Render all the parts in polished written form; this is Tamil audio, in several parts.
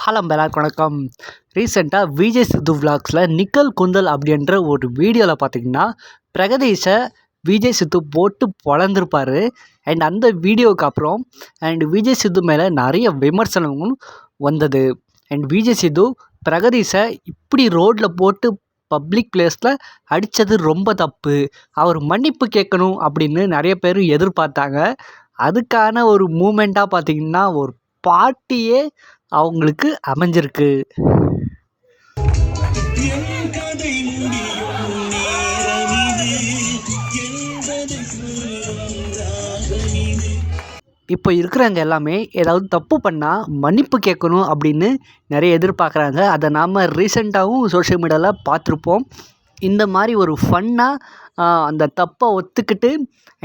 ஹலோ எல்லாருக்கும் வணக்கம். ரீசெண்டாக விஜய் சித்து விலாக்ஸில் நிக்கல் குந்தல் அப்படின்ற ஒரு வீடியோவில் பார்த்தீங்கன்னா பிரகதீஷை விஜய் சித்து போட்டு பொழந்திருப்பார். அண்ட் அந்த வீடியோவுக்கு அப்புறம் விஜய் சித்து மேலே நிறைய விமர்சனங்களும் வந்தது. அண்ட் விஜய் சித்து பிரகதீஷை இப்படி ரோட்டில் போட்டு பப்ளிக் பிளேஸில் அடித்தது ரொம்ப தப்பு, அவர் மன்னிப்பு கேட்கணும் அப்படின்னு நிறைய பேர் எதிர்பார்த்தாங்க. அதுக்கான ஒரு மூமெண்ட்டாக பார்த்திங்கன்னா ஒரு பாட்டியே அவங்களுக்கு அமைஞ்சிருக்கு. இப்போ இருக்கிறவங்க எல்லாமே ஏதாவது தப்பு பண்ணால் மன்னிப்பு கேட்கணும் அப்படின்னு நிறைய எதிர்பார்க்குறாங்க. அதை நாம் ரீசெண்டாகவும் சோஷியல் மீடியாவில் பார்த்துருப்போம். இந்த மாதிரி ஒரு ஃபன்னாக அந்த தப்பை ஒத்துக்கிட்டு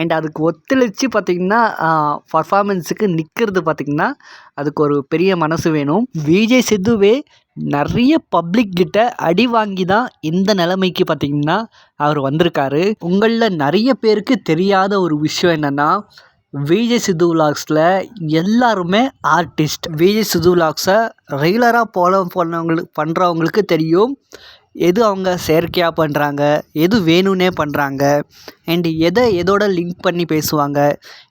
அண்ட் அதுக்கு ஒத்துழைச்சி பார்த்திங்கன்னா பர்ஃபார்மன்ஸுக்கு நிற்கிறது பார்த்திங்கன்னா அதுக்கு ஒரு பெரிய மனசு வேணும். விஜய் சித்துவே நிறைய பப்ளிக் கிட்ட அடி வாங்கி தான் இந்த நிலைமைக்கு பார்த்திங்கன்னா அவர் வந்திருக்காரு. உங்களில் நிறைய பேருக்கு தெரியாத ஒரு விஷயம் என்னென்னா, விஜய் சித்து விலாக்ஸில் எல்லாருமே ஆர்டிஸ்ட். விஜய் சித்து விலாக்ஸை ரெகுலராக ஃபாலோ பண்ணுறவங்களுக்கு தெரியும் எது அவங்க செயற்கையாக பண்ணுறாங்க, எது வேணும்னே பண்ணுறாங்க, அண்ட் எதோட லிங்க் பண்ணி பேசுவாங்க,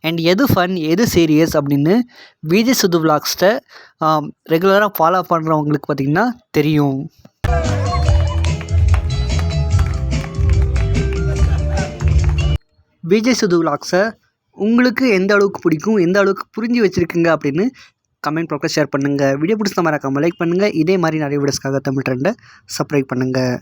அண்ட் எது ஃபன் எது சீரியஸ் அப்படின்னு விஜய் சித்து விலாக்ஸை ரெகுலராக ஃபாலோ பண்ணுறவங்களுக்கு பார்த்திங்கன்னா தெரியும். விஜய் சித்து விலாக்ஸை உங்களுக்கு எந்த அளவுக்கு பிடிக்கும், எந்த அளவுக்கு புரிஞ்சு வச்சுருக்குங்க அப்படின்னு கமெண்ட் பாக்ஸில் ஷேர் பண்ணுங்கள். வீடியோ பிடிச்ச மறக்காமல் லைக் பண்ணுங்கள். இதே மாதிரி நிறைய வீடியோஸ்க்காக தமிழ் ட்ரெண்டை சப்ஸ்கிரைப் பண்ணுங்கள்.